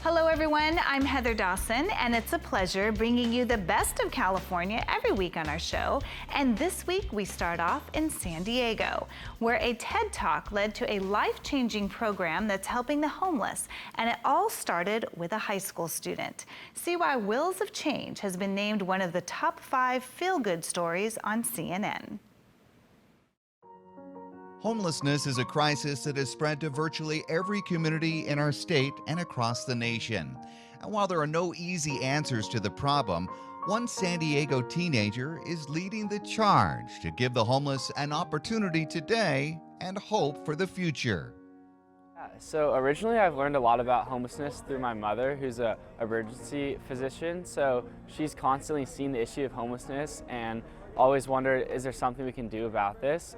Hello everyone, I'm Heather Dawson, and it's a pleasure bringing you the best of California every week on our show. And this week we start off in San Diego, where a TED Talk led to a life-changing program that's helping the homeless, and it all started with a high school student. See why Wheels of Change has been named one of the top 5 feel-good stories on CNN. Homelessness is a crisis that has spread to virtually every community in our state and across the nation. And while there are no easy answers to the problem, one San Diego teenager is leading the charge to give the homeless an opportunity today and hope for the future. So originally I've learned a lot about homelessness through my mother, who's an emergency physician. So she's constantly seen the issue of homelessness and always wondered, is there something we can do about this?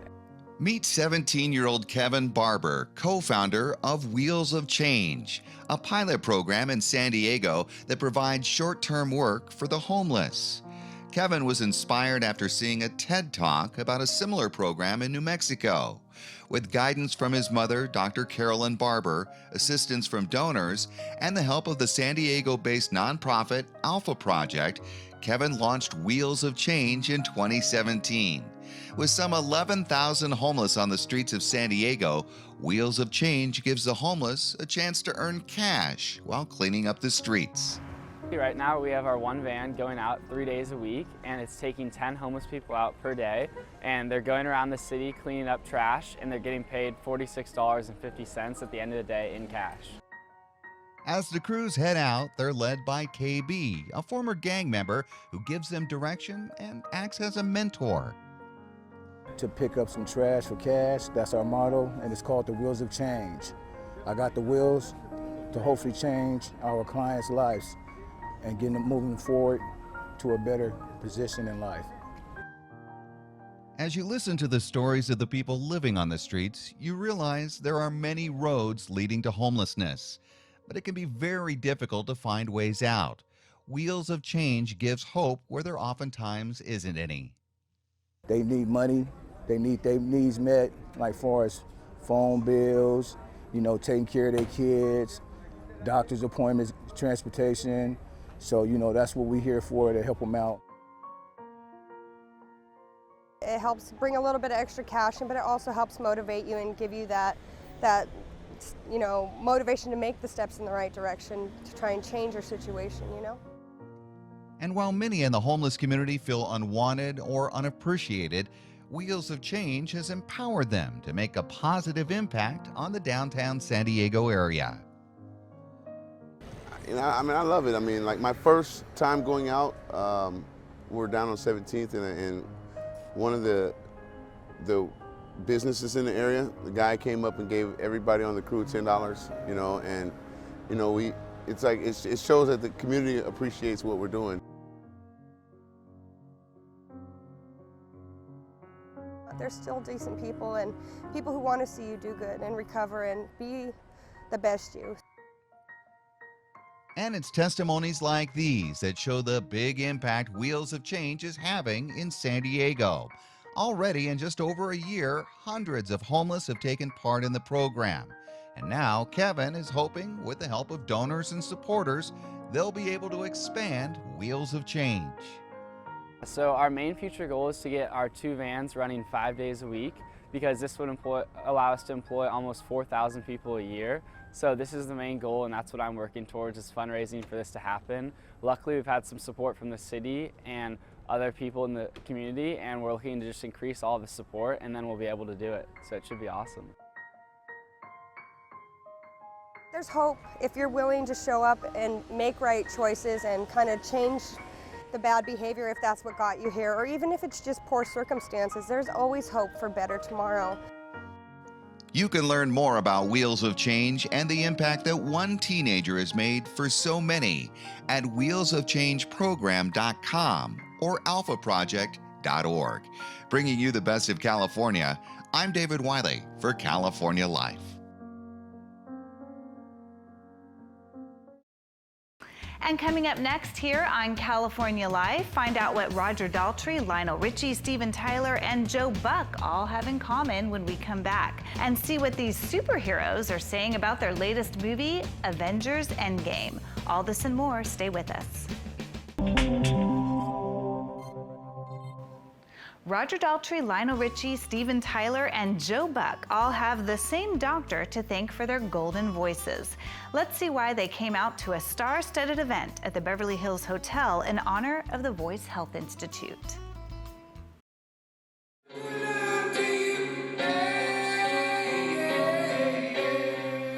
Meet 17-year-old Kevin Barber, co-founder of Wheels of Change, a pilot program in San Diego that provides short-term work for the homeless. Kevin was inspired after seeing a TED Talk about a similar program in New Mexico. With guidance from his mother, Dr. Carolyn Barber, assistance from donors, and the help of the San Diego-based nonprofit Alpha Project, Kevin launched Wheels of Change in 2017. With some 11,000 homeless on the streets of San Diego, Wheels of Change gives the homeless a chance to earn cash while cleaning up the streets. Right now we have our one van going out 3 days a week, and it's taking 10 homeless people out per day, and they're going around the city cleaning up trash, and they're getting paid $46.50 at the end of the day in cash. As the crews head out, they're led by KB, a former gang member who gives them direction and acts as a mentor. To pick up some trash for cash, that's our motto, and it's called the Wheels of Change. I got the wheels to hopefully change our clients' lives and get them moving forward to a better position in life. As you listen to the stories of the people living on the streets, you realize there are many roads leading to homelessness, but it can be very difficult to find ways out. Wheels of Change gives hope where there oftentimes isn't any. They need money, they need their needs met, like far as phone bills, taking care of their kids, doctor's appointments, transportation. So, that's what we're here for, to help them out. It helps bring a little bit of extra cash in, but it also helps motivate you and give you that motivation to make the steps in the right direction to try and change your situation, And while many in the homeless community feel unwanted or unappreciated, Wheels of Change has empowered them to make a positive impact on the downtown San Diego area. I love it. Like my first time going out, we're down on 17th, and one of the businesses in the area, the guy came up and gave everybody on the crew $10, it shows that the community appreciates what we're doing. There's still decent people and people who want to see you do good and recover and be the best you. And it's testimonies like these that show the big impact Wheels of Change is having in San Diego. Already in just over a year, hundreds of homeless have taken part in the program. And now Kevin is hoping, with the help of donors and supporters, they'll be able to expand Wheels of Change. So our main future goal is to get our 2 vans running 5 days a week, because this would allow us to employ almost 4,000 people a year. So this is the main goal, and that's what I'm working towards, is fundraising for this to happen. Luckily, we've had some support from the city and other people in the community, and we're looking to just increase all the support, and then we'll be able to do it. So it should be awesome. There's hope if you're willing to show up and make right choices and kind of change the bad behavior if that's what got you here, or even if it's just poor circumstances. There's always hope for better tomorrow. You can learn more about Wheels of Change and the impact that one teenager has made for so many at wheelsofchangeprogram.com or alphaproject.org. Bringing you the best of California, I'm David Wiley for California Life. And coming up next here on California Live, find out what Roger Daltrey, Lionel Richie, Steven Tyler, and Joe Buck all have in common when we come back. And see what these superheroes are saying about their latest movie, Avengers Endgame. All this and more, stay with us. Roger Daltrey, Lionel Richie, Steven Tyler, and Joe Buck all have the same doctor to thank for their golden voices. Let's see why they came out to a star-studded event at the Beverly Hills Hotel in honor of the Voice Health Institute.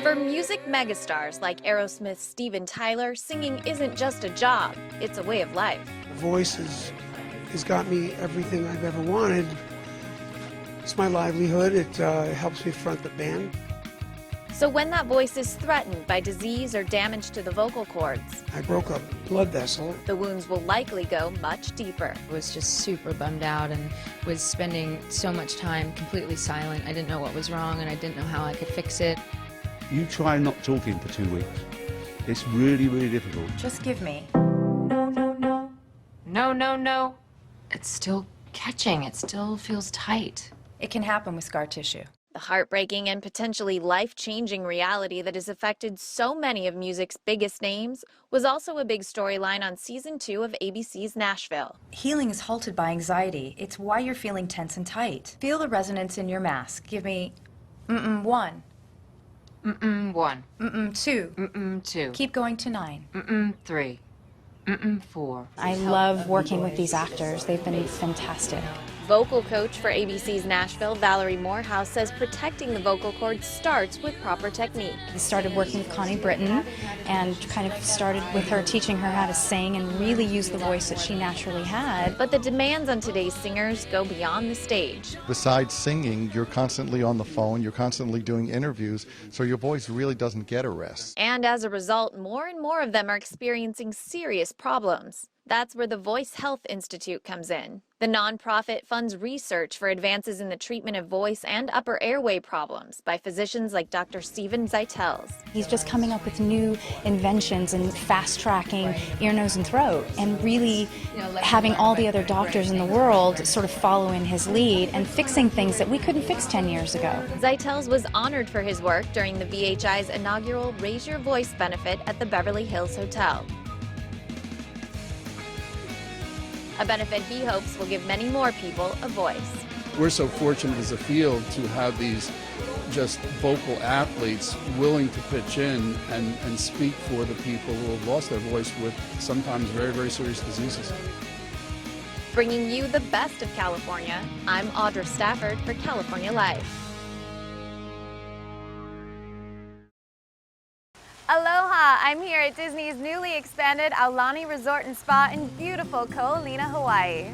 For music megastars like Aerosmith's Steven Tyler, singing isn't just a job, it's a way of life. Voice has got me everything I've ever wanted. It's my livelihood. It helps me front the band. So when that voice is threatened by disease or damage to the vocal cords, I broke a blood vessel. the wounds will likely go much deeper. Was just super bummed out and was spending so much time completely silent. I didn't know what was wrong and I didn't know how I could fix it. You try not talking for 2 weeks. It's really, really difficult. Just give me. No, no, no. No, no, no. It's still catching. It still feels tight. It can happen with scar tissue. The heartbreaking and potentially life-changing reality that has affected so many of music's biggest names was also a big storyline on season 2 of ABC's Nashville. Healing is halted by anxiety. It's why you're feeling tense and tight. Feel the resonance in your mask. Give me one. 1. 2. 2. Keep going to 9. 3. 4. I love working with these actors. They've been fantastic. Vocal coach for ABC's Nashville, Valerie Morehouse, says protecting the vocal cords starts with proper technique. I started working with Connie Britton and kind of started with her, teaching her how to sing and really use the voice that she naturally had. But the demands on today's singers go beyond the stage. Besides singing, you're constantly on the phone, you're constantly doing interviews, so your voice really doesn't get a rest. And as a result, more and more of them are experiencing serious problems. That's where the Voice Health Institute comes in. The nonprofit funds research for advances in the treatment of voice and upper airway problems by physicians like Dr. Steven Zeitels. He's just coming up with new inventions and fast-tracking ear, nose, and throat, and really having all the other doctors in the world sort of follow in his lead and fixing things that we couldn't fix 10 years ago. Zeitels was honored for his work during the VHI's inaugural Raise Your Voice benefit at the Beverly Hills Hotel. A benefit he hopes will give many more people a voice. We're so fortunate as a field to have these just vocal athletes willing to pitch in and speak for the people who have lost their voice with sometimes very, very serious diseases. Bringing you the best of California, I'm Audra Stafford for California Live. Aloha! I'm here at Disney's newly expanded Aulani Resort and Spa in beautiful Ko'olina, Hawaii.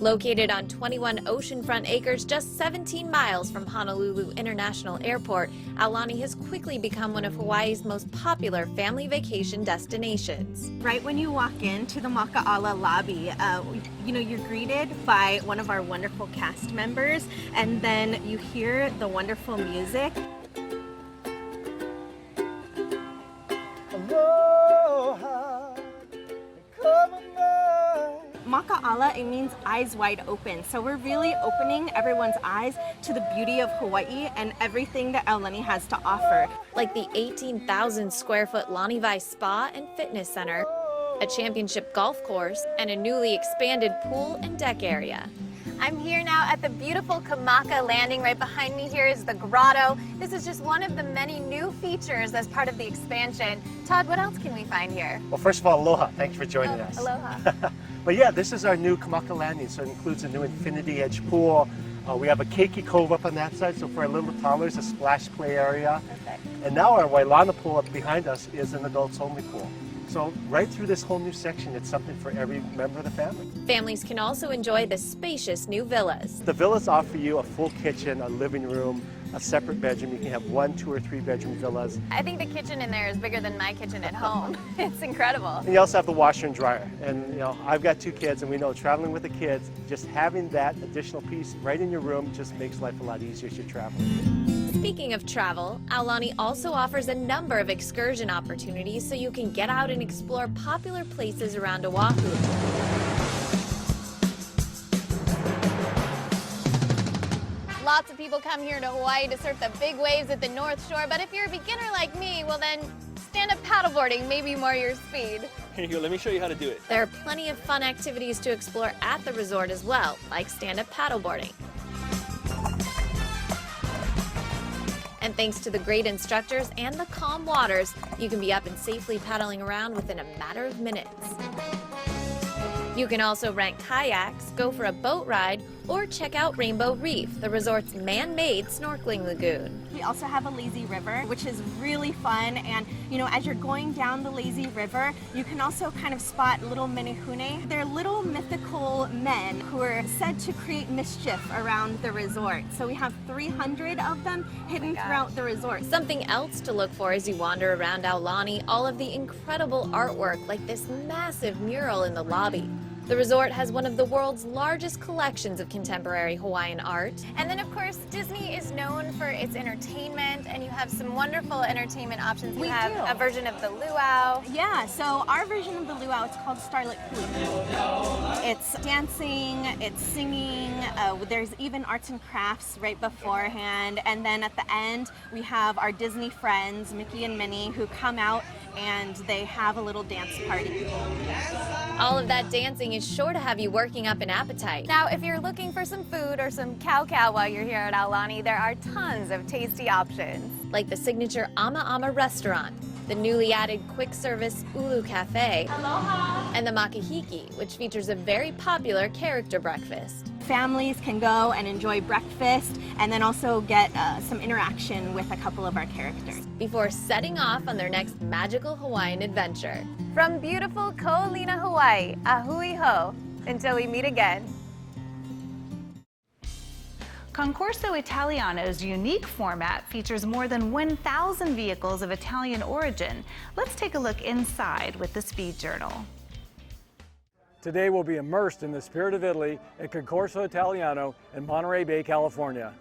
Located on 21 oceanfront acres just 17 miles from Honolulu International Airport, Aulani has quickly become one of Hawaii's most popular family vacation destinations. Right when you walk into the Maka'ala lobby, you're greeted by one of our wonderful cast members, and then you hear the wonderful music. Maka'ala, it means eyes wide open. So we're really opening everyone's eyes to the beauty of Hawaii and everything that Aulani has to offer. Like the 18,000 square foot Lani Vai Spa and Fitness Center, a championship golf course, and a newly expanded pool and deck area. I'm here now at the beautiful Kamaka Landing. Right behind me here is the grotto. This is just one of the many new features as part of the expansion. Todd, what else can we find here? Well, first of all, aloha. Thanks for joining us. Aloha. But yeah, this is our new Kamaka Landing, so it includes a new infinity edge pool. We have a keiki cove up on that side, so for a little toddlers, a splash play area. Perfect. And now our Wailana pool up behind us is an adults only pool. So right through this whole new section, it's something for every member of the family. Families can also enjoy the spacious new villas. The villas offer you a full kitchen, a living room, a separate bedroom. You can have 1, 2, or 3 bedroom villas. I think the kitchen in there is bigger than my kitchen at home. It's incredible. And you also have the washer and dryer. And I've got 2 kids, and we know traveling with the kids, just having that additional piece right in your room just makes life a lot easier as you travel. Speaking of travel, Aulani also offers a number of excursion opportunities so you can get out and explore popular places around Oahu. Lots of people come here to Hawaii to surf the big waves at the North Shore, but if you're a beginner like me, well then, stand-up paddleboarding may be more your speed. Here you go, let me show you how to do it. There are plenty of fun activities to explore at the resort as well, like stand-up paddleboarding. And thanks to the great instructors and the calm waters, you can be up and safely paddling around within a matter of minutes. You can also rent kayaks, go for a boat ride, or check out Rainbow Reef, the resort's man-made snorkeling lagoon. We also have a lazy river, which is really fun. And, you know, as you're going down the lazy river, you can also kind of spot little menehune. They're little mythical men who are said to create mischief around the resort. So we have 300 of them hidden throughout the resort. Something else to look for as you wander around Aulani, all of the incredible artwork like this massive mural in the lobby. The resort has one of the world's largest collections of contemporary Hawaiian art. And then of course, Disney is known for its entertainment, and you have some wonderful entertainment options. You have a version of the luau. Yeah, so our version of the luau, it's called Starlit Hui. It's dancing, it's singing, there's even arts and crafts right beforehand, and then at the end, we have our Disney friends, Mickey and Minnie, who come out and they have a little dance party. All of that dancing is sure to have you working up an appetite. Now, if you're looking for some food or some cow while you're here at Aulani, there are tons of tasty options. Like the signature Ama Ama restaurant, the newly added quick service Ulu Cafe, Aloha, and the Makahiki, which features a very popular character breakfast. Families can go and enjoy breakfast and then also get some interaction with a couple of our characters. Before setting off on their next magical Hawaiian adventure. From beautiful Ko'olina, Hawaii, ahui ho, until we meet again. Concorso Italiano's unique format features more than 1,000 vehicles of Italian origin. Let's take a look inside with the Speed Journal. Today we'll be immersed in the spirit of Italy at Concorso Italiano in Monterey Bay, California.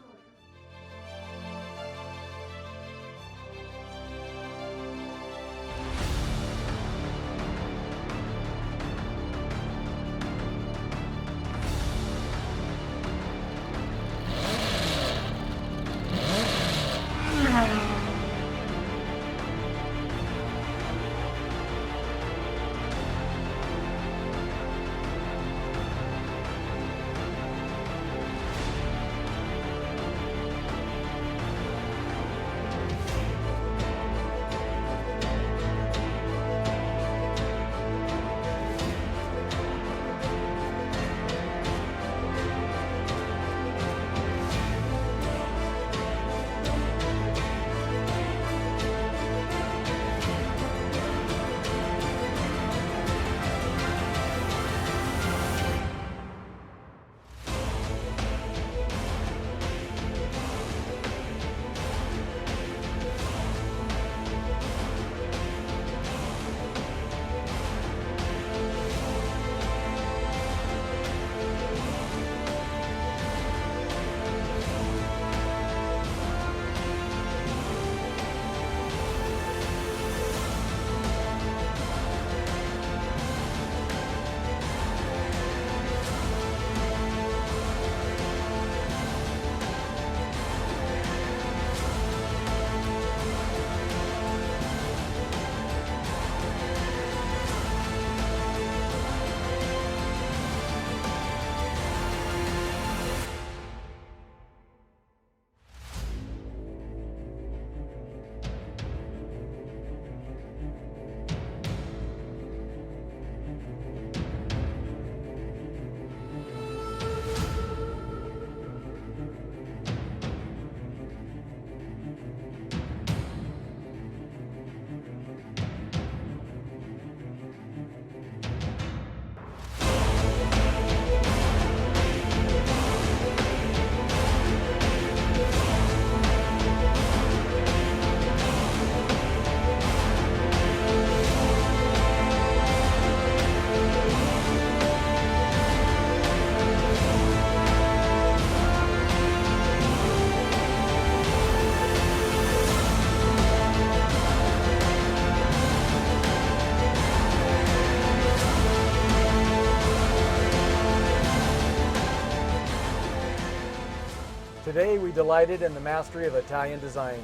Today we delighted in the mastery of Italian design,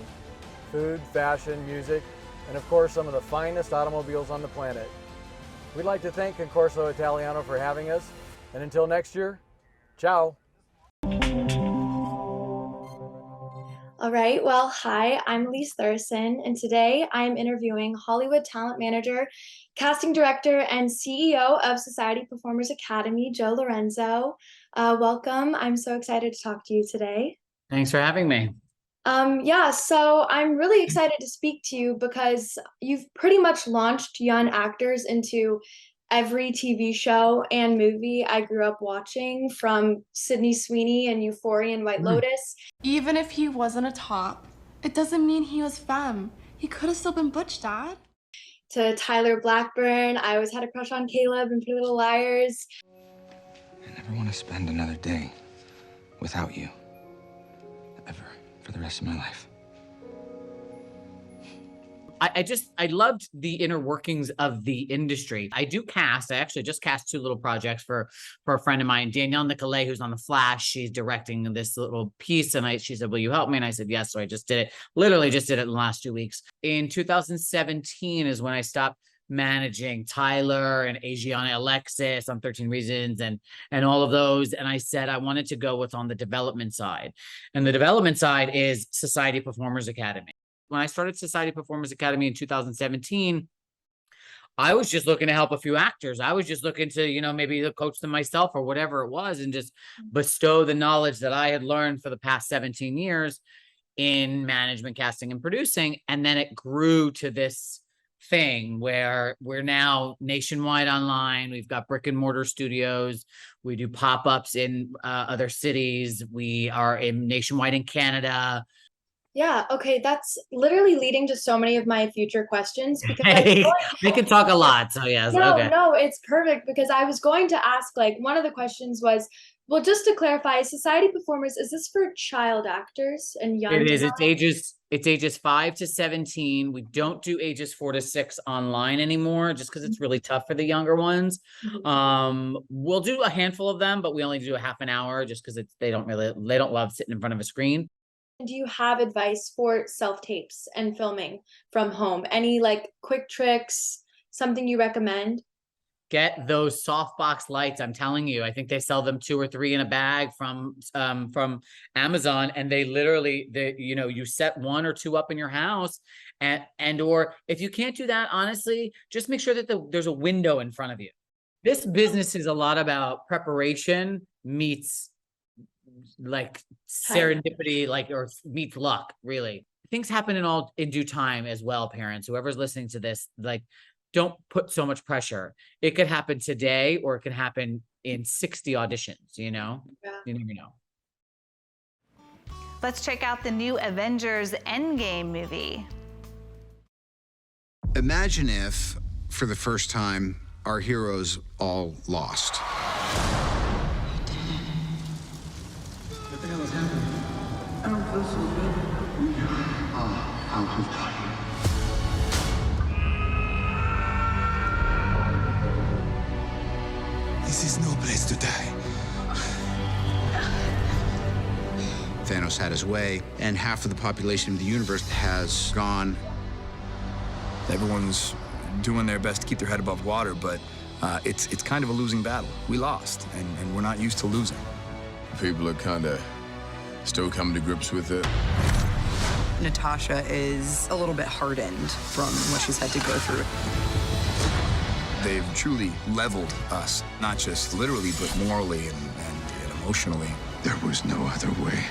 food, fashion, music, and of course some of the finest automobiles on the planet. We'd like to thank Concorso Italiano for having us, and until next year, ciao. All right, well, hi, I'm Elise Thurston, and today I'm interviewing Hollywood talent manager, casting director, and CEO of Society Performers Academy, Joe Lorenzo. Welcome. I'm so excited to talk to you today. Thanks for having me. Yeah, so I'm really excited to speak to you because you've pretty much launched young actors into every TV show and movie I grew up watching, from Sydney Sweeney and Euphoria and White Lotus. Even if he wasn't a top, it doesn't mean he was femme. He could have still been butch, Dad. To Tyler Blackburn, I always had a crush on Caleb in Pretty Little Liars. I never want to spend another day without you. Ever. For the rest of my life. I loved the inner workings of the industry. I do cast. I actually just cast 2 little projects for a friend of mine, Danielle Nicolay, who's on The Flash. She's directing this little piece, and she said, "Will you help me?" And I said, "Yes." So I just did it. Literally just did it in the last 2 weeks. In 2017 is when I stopped managing Tyler and Adriana Alexis on 13 Reasons and all of those. And I said I wanted to go what's on the development side. And the development side is Society Performers Academy. When I started Society Performers Academy in 2017, I was just looking to help a few actors. I was just looking to, maybe coach them myself or whatever it was, and just bestow the knowledge that I had learned for the past 17 years in management, casting, and producing. And then it grew to this thing where we're now nationwide online. We've got brick and mortar studios. We do pop-ups in other cities. We are nationwide in Canada. Yeah, okay, that's literally leading to so many of my future questions because I can talk a lot, so yes. No, it's perfect because I was going to ask, one of the questions was, well, just to clarify, Society Performers, is this for child actors and young? It is. It's ages 5 to 17. We don't do ages 4 to 6 online anymore, just because it's really tough for the younger ones. We'll do a handful of them, but we only do a half an hour, just because they don't love sitting in front of a screen. Do you have advice for self-tapes and filming from home? Any quick tricks, something you recommend? Get those softbox lights. I'm telling you, I think they sell them 2 or 3 in a bag from Amazon, and they literally, you set 1 or 2 up in your house, and or if you can't do that, honestly, just make sure that there's a window in front of you. This business is a lot about preparation meets serendipity, or meets luck, really. Things happen in due time as well, parents. Whoever's listening to this, don't put so much pressure. It could happen today, or it could happen in 60 auditions, You never know. Let's check out the new Avengers Endgame movie. Imagine if, for the first time, our heroes all lost. What the hell is happening? I don't feel so good. I'll just die. This is no place to die. Thanos had his way, and half of the population of the universe has gone. Everyone's doing their best to keep their head above water, but it's kind of a losing battle. We lost, and we're not used to losing. People are kind of still coming to grips with it. Natasha is a little bit hardened from what she's had to go through. They've truly leveled us, not just literally, but morally and emotionally. There was no other way.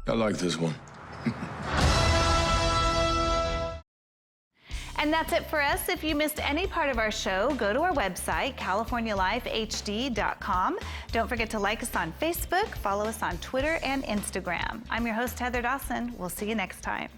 I like this one. And that's it for us. If you missed any part of our show, go to our website, californialifehd.com. Don't forget to like us on Facebook, follow us on Twitter and Instagram. I'm your host, Heather Dawson. We'll see you next time.